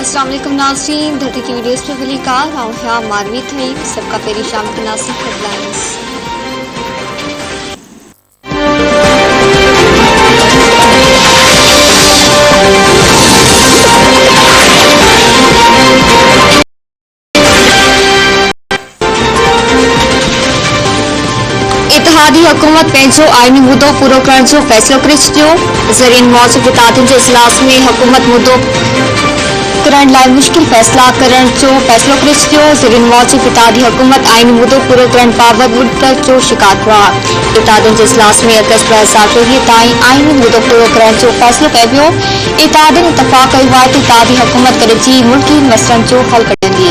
अस्सलाम वालेकुम नाज़रीन, धरती की वीडियोस पे वली का राउंड मारवी थई सबका पेरी शाम के नासिक हेडलाइंस। इत्तेहादी हुकूमत पंहिंजो आईनी मुद्दो पूरो करण जो फ़ैसिलो करे छॾियो। ज़रीन मौजूद इतादियुनि जे इजलास में हुकूमत मुद्दो करण लाइ मुश्किल फ़ैसिला करण जो फ़ैसिलो करे छॾियो। ज़रीन मौजूद इतादी हुकूमत आईनी मुद्दो पूरो करण बाबति मुद्दत जो शिकार हुआ। इतादियुनि जे इजलास में अगस्त 2023 ताईं आईनी मुद्दो पूरो करण जो फ़ैसिलो कयो वियो। इतादियुनि इतफ़ाक़ कयो आहे त इतादी हुकूमत गॾिजी मुल्की मसइलनि जो हल कढंदी।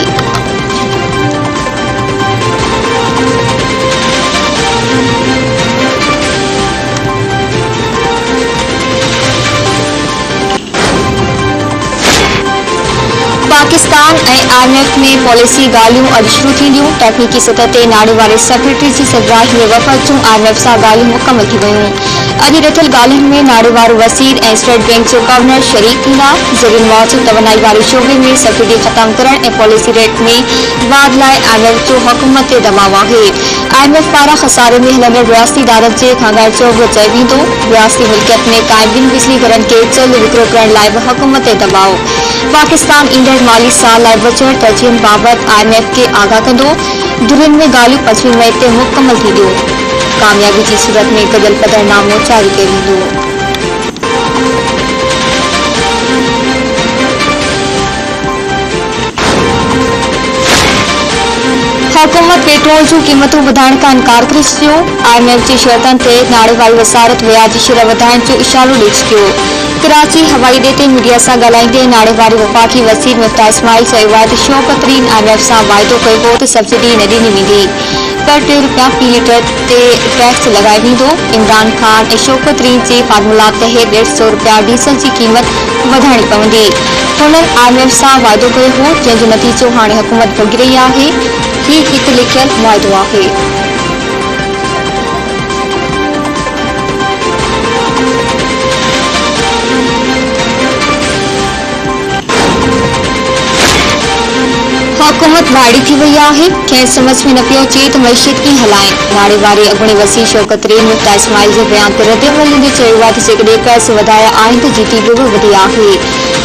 पाकिस्तान ऐं IMF में पॉलिसी ॻाल्हियूं अॼु शुरू थींदियूं। तकनीकी सतह ते नाणे वारे सेक्रेटरी जी सरबराही में वफ़द जूं IMF सां ॻाल्हियूं मुकमल थी वयूं। अॼु ॾिठल ॻाल्हियुनि में नाणे वारो वज़ीर ऐं स्टेट बैंक जो गवर्नर शरीक थींदा। ज़रीन मौजूद तवानाई वारे शोबे में सब्सिडी ख़तम करण ऐं पॉलिसी रेट में वाध लाइ IMF जो हुकूमत ते दबाव आहे। IMF पारां खसारे में हलंदड़ रियासती इदारनि जे खंगाइण जो बि चयो वेंदो। रियासती मुल्कियत में क़ाइम ॿिनि बिजली घरनि खे जल्द विकिरो करण लाइ बि हुकूमत ते दबाव। पाकिस्तान ईंदड़ माली साल लाइ बजट तरजीहनि बाबति IMF खे आगाह कंदो। दुनिया में ॻाल्हियूं 25 मई ते मुकमल थींदियूं। कामयाबी जी सूरत में गॾियल पधरनामो जारी कयो वेंदो। हुकूमत पेट्रोल जूं क़ीमतूं वधाइण खां इनकार करे छॾियो। IMF जी शर्तनि ते नाणे वारी वज़ारत व्याज जी शरह वधाइण जो इशारो ॾेई छॾियो। कराची हवाई अॾे ते मीडिया सां ॻाल्हाईंदे नाणे वारे वफ़ाक़ी वज़ीर मुफ्ता इस्माइल चयो आहे त शौक़तरीन IMF सां वाइदो कयो हो त सब्सिडी न ॾिनी वेंदी पर ₹3 फ़ी लीटर ते टैक्स लॻायो वेंदो। इमरान खान ऐं शौक़तरीन जे फार्मूला तहत ₹150 डीज़ल जी क़ीमत वधाइणी पवंदी। हुननि IMF सां वाइदो कयो हो जंहिंजो नतीजो हाणे हुकूमत भोगी रही आहे। हीउ हिकु लिखियल मुआइदो आहे। हुकूमत वाइड़ी थी वई आहे। कंहिं समझ में न पियो अचे त मईशियत कीअं हलाइनि। नाणे वारे अॻूणे वज़ीर शौक़तरीन मुफ्ता इस्माइल जे बयान ते रद्दअमल ॾींदे चयो आहे त जेकॾहिं कर्ज़ वधाया आहिनि त GDP बि वधी आहे।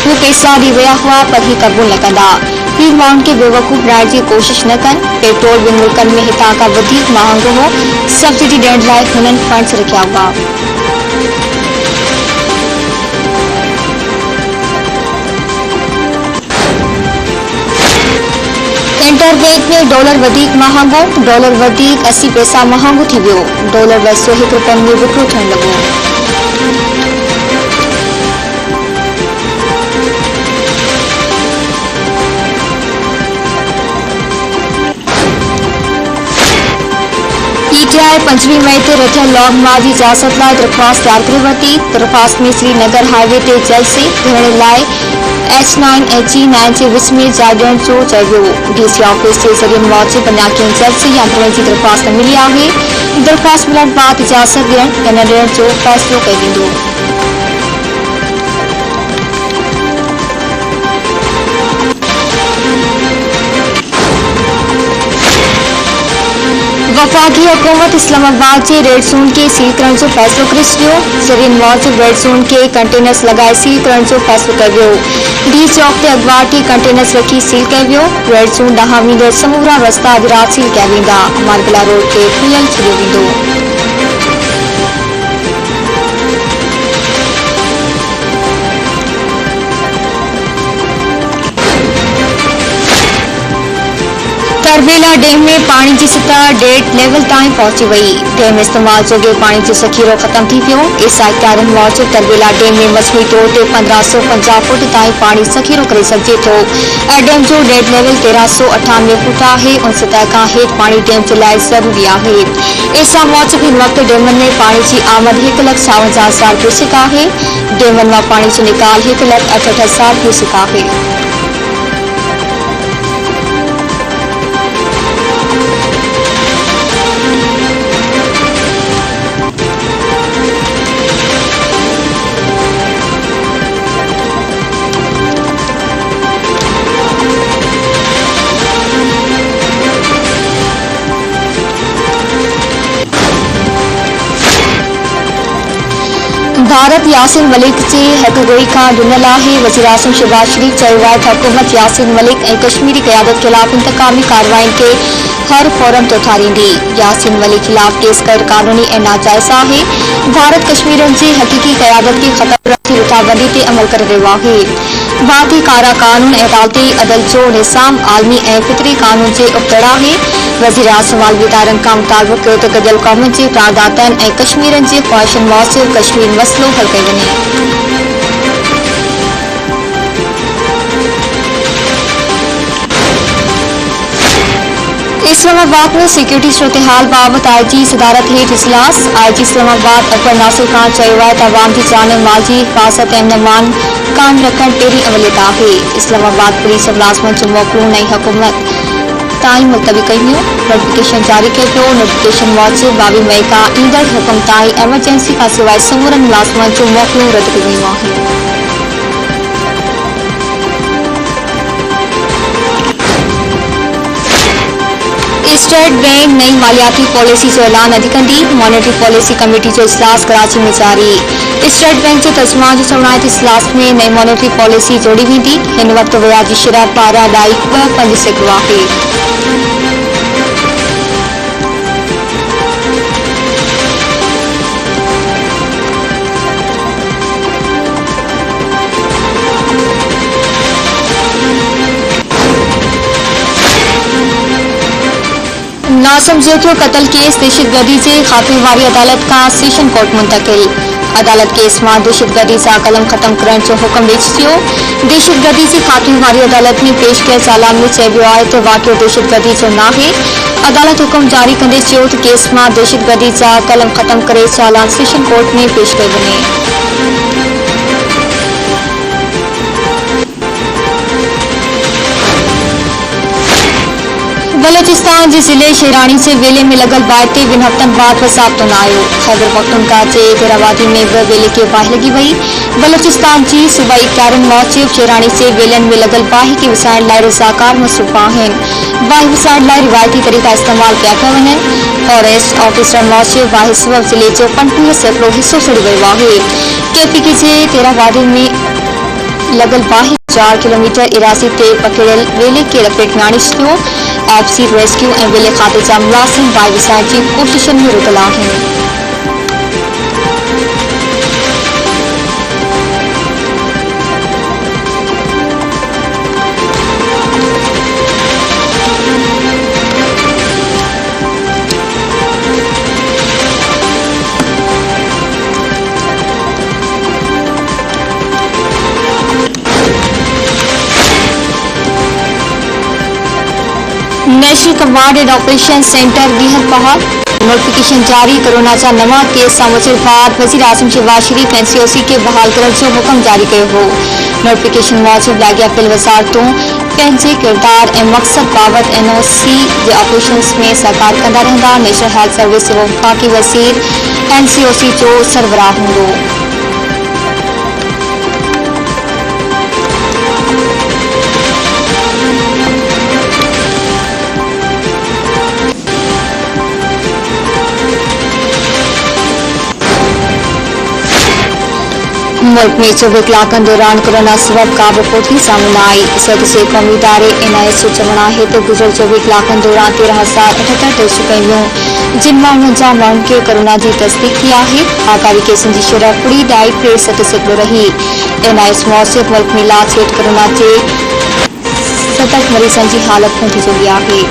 हू पैसा ॾेई विया हुआ पर ही क़बूल न कंदा। ही माण्हुनि खे बेवकूफ़ बणाइण जी कोशिश न कनि। पेट्रोल ॿिनि मुल्कनि में हितां खां वधीक महांगो हो। सब्सिडी ॾियण लाइ हुननि फंड्स रखिया हुआ। इंटरबैंक में डॉलर वधीक महांगो। डॉलर वधीक 80 पैसा महांगो थी वियो। डॉलर 201 रुपयनि में विकिरो थियण लॻो। PTI 25 मई ते रथियल लॉन्ग मार्च जी इजाज़त लाइ दरख़्वास्त तयार करे वरिती। दरख़्वास्त में श्रीनगर हाईवे ते जल्द से भेण लाइ H9 ऐं G9 जे विच में जाइ ॾियण जो चयो वियो। DC ऑफिस जे ज़रिए मौजूद अञा जल्द से आंदोलन जी दरख़्वास्त मिली आहे। दरख़्वास्त मिलण बाद इजाज़त ॾियण या न ॾियण जो फ़ैसिलो कयो वेंदो। वफ़ाक़ी हुकूमत इस्लामाबाद जे रेड ज़ोन खे सील करण जो फ़ैसिलो करे छॾियो। ज़रिए मौजूद रेड ज़ोन खे कंटेनर्स लॻाए सील करण जो फ़ैसिलो कयो वियो। D चौक ते अॻुवाट कंटेनर्स रखी सील कयो वियो। रेड ज़ोन ॾांहुं वेंदड़ समूरा रस्ता अॼु राति सील कया वेंदा। मार्बला रोड खे खुलियल छॾियो वेंदो। तरबेला डैम में पानी की सतह 1.5 लेवल ताईं पहुंची वई। डैम इस्तेमाल जोगे पानी जो ज़ख़ीरो ख़त्म थी वियो। इसाइतारनि मौजूद तरबेला डैम में मजमूई तौर ते 1550 फुट ताईं पानी ज़ख़ीरो करे सघिजे थो। डैम जो डेड लेवल 1398 फुट आहे उन सतह खां हेठि पानी डैम जे लाइ ज़रूरी आहे। इसा मौजूद हिन वक़्तु डैमनि में पानी जी आमद 1,57,000 क्यूसेक आहे। डैमनि मां पानी जो निकाल 1,68,000 क्यूसेक आहे। भारत यासिन मलिक जे हक़गोई खां ॾिनल आहे। वज़ीर आज़म शहबाज शरीफ़ चयो आहे त हुकूमत यासिन मलिक ऐं कश्मीरी क़यादत ख़िलाफ़ इंतक़ामी कार्रवाइनि खे हर फौरन तोठारींदी। यासिन मलिक ख़िलाफ़ केस गैर क़ानूनी ऐं नाजाइज़ आहे। भारत कश्मीरन जी हक़ीक़ी क़यादत खे ख़तम रखी रुकाबंदी ते अमल करे रहियो आहे। भारतीय कारा कानून ऐं अदालती अदल जो निज़ाम आलमी ऐं फितरी कानून जे उबतड़ आहे। वज़ीर आज़म आलमी इदारनि खां मुतालबो कयो त गॾियल क़ौमुनि जे प्रांदातनि ऐं कश्मीरन जे ख़्वाहिशनि मुआसिर कश्मीर मसइलो हल कयो वञे। इस्लामाबाद में सिक्योरिटी सूरत-हाल बाबति IG सदारत हेठि इजलास। IG इस्लामाबाद अकबर नासिर खान चयो आहे त अवाम जी जान ऐं माल जी हिफ़ाज़त ऐं अमन क़ाइम रखणु पहिरीं अवलियत आहे। इस्लामाबाद पुलिस मुलाज़िमनि जो मोकिलूं नई हुकूमत ताईं मुलतवी कयूं। नोटिफिकेशन जारी कयो पियो। नोटिफिकेशन मूजिबि 22 मई खां ईंदड़ हुकुम ताईं एमरजेंसी खां सवाइ समूरनि मुलाज़िमनि जूं मोकिलूं रद्द कयूं वयूं आहिनि। स्टेट बैंक नई मालियाती पॉलिसी जो ऐलान अॼु कंदी। मॉनेटरी पॉलिसी कमेटी जो इजलास कराची में जारी। स्टेट बैंक जे तर्जुमान जो चवणु आहे त इजलास में नई मॉनेटरी पॉलिसी जोड़ी वेंदी। हिन वक़्तु व्याज जी शरह 12.25% आहे। नासम जोथियो कत्ल केस दहशतगर्दी जे ख़ात्मे वारी अदालत खां सेशन कोर्ट मुंतकिल। अदालत केस मां दहशतगर्दी सां कलम ख़त्म करण जो हुकुम ॾेई छॾियो। दहशतगर्दी जे ख़ात्मे वारी अदालत में पेश कयल चालान में चइबो आहे त वाक़ियो दहशतगर्दी जो नाहे। अदालत हुकुम जारी कंदे चयो त केस मां दहशतगर्दी जा कलम ख़त्म करे चालान सेशन कोर्ट में पेश कयो वञे। बलोचिस्तान जे ज़िले शेरानी जे वेले में लगल बाहि ते 2 हफ़्तनि बाद ज़ाब्तो न आयो। खैबर पख्तूनख्वा जे देराबादी में बि वेले खे बाहि लॻी वई। बलोचिस्तान जी सूबाई इख़्तियारनि मूजिबि शेरानी जे वेलनि में लगल बाहि खे विसाइण लाइ रज़ाकार मसरूफ़ आहिनि। बाहि विसाइण लाइ रिवायती तरीक़ा इस्तेमाल कया पिया वञनि। फॉरेस्ट ऑफिसर मूजिबि बाहि सबबि ज़िले जो 50% हिसो सड़ी वियो आहे। KPK जे देराबादी में लगल बाहि 4 किलोमीटर इराज़ी ते पकिड़ियल वेले खे लपेट में आणे छॾियो। ऑफ सीट रेस्क्यू ऐं वेले खाते जा मुलाज़िम बाहि विसाइण जी कोशिशुनि में रुधल आहिनि। National command and operation centre ॿीहर बहाल। नोटिफिकेशन जारी। कोरोना जा नवां केस साम्हूं बाद वज़ीर आज़म शहबाज शरीफ़ ऐं COC खे बहाल करण जो हुकुम जारी कयो हो। नोटिफिकेशन मूजिबि लाॻापियल वज़ारतूं पंहिंजे किरदार ऐं मक़सद बाबति NOC जे ऑपरेशन्स में सहकार कंदा रहंदा। नेशनल हेल्थ सर्विस जो वफ़ाक़ी वज़ीर NCOC जो सरबराह हूंदो। मुल्क में 24 कलाकनि दौरान कोरोना सबब का रिपोर्ट भी साम्हूं न आई। सिहत जे क़ौमी इदारे NIS जो चवणु आहे त गुज़िरियल 24 कलाकनि दौरान 13,078 टेस्ट कयूं वियूं, जिन मां 49 माण्हुनि खे कोरोना जी तस्दीक थी आहे। आगामी केसनि जी शरह 2.37% रही। NIS मूजिबि मुल्क में इलाज हेठि कोरोना जे 67 मरीज़नि जी हालत नथी जुड़ी आहे।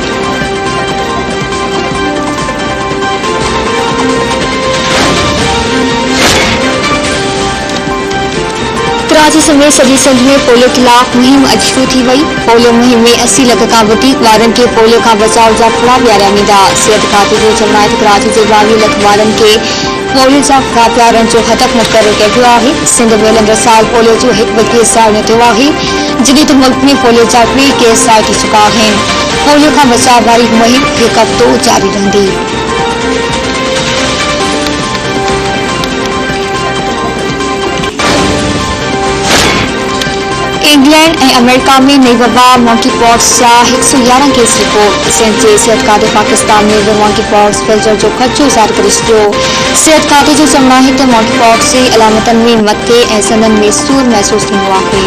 कराची समेत सॼी सिंध में पोलियो ख़िलाफ़ मुहिम अॼु शुरू थी वई। पोलियो मुहिम में 80 लख खां वधीक ॿारनि खे पोलियो खां बचाव जा फुड़ा पियारिया वेंदा। सिहत खाते जो चवणु आहे त कराची जे 22 लख ॿारनि खे पोलियो जा फुड़ा पियारण जो हदफ़ मुक़ररु कयो वियो आहे। सिंध में हलंदड़ साल पोलियो जो 1 केस ज़ाहिर न थियो आहे, जॾहिं त मुल्क में पोलियो जा 2 केस ज़ाहिर थी चुका आहिनि। पोलियो खां बचाव वारी मुहिम 1 हफ़्तो जारी रहंदी। इंग्लैंड ऐं अमेरिका में नई वबा मॉन्की पॉक्स जा 111 केस रिपोर्ट। सिंध जे सिहत खाते पाकिस्तान में बि मॉन्की पॉक्स फैलजण जो ख़दशो ज़ाहिर करे छॾियो। सिहत खाते जो चवणु आहे त मॉन्की पॉक्स जी अलामतनि में मथे ऐं सननि में सूर महसूस थींदो आहे।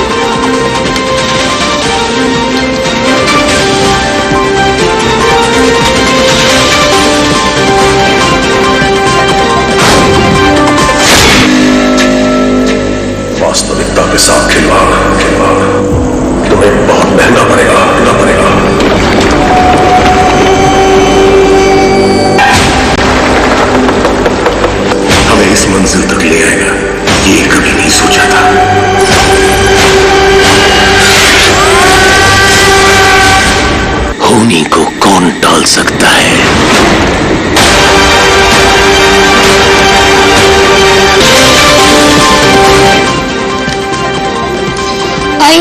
वास्तविकता के साथ खिलवाड़ तुम्हें बहुत महंगा पड़ेगा। हमें इस मंजिल तक ले आएगा ये कभी नहीं सोचा था। होनी को कौन टाल सकता है?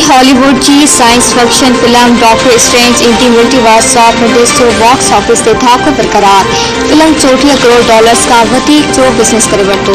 हॉलीवुड की science fiction film doctor strange in the multiverse of madness जो बॉक्स ऑफिस ते धाको बरक़रार। फिल्म $34 करोड़ का वधीक जो बिज़नेस करे वरितो।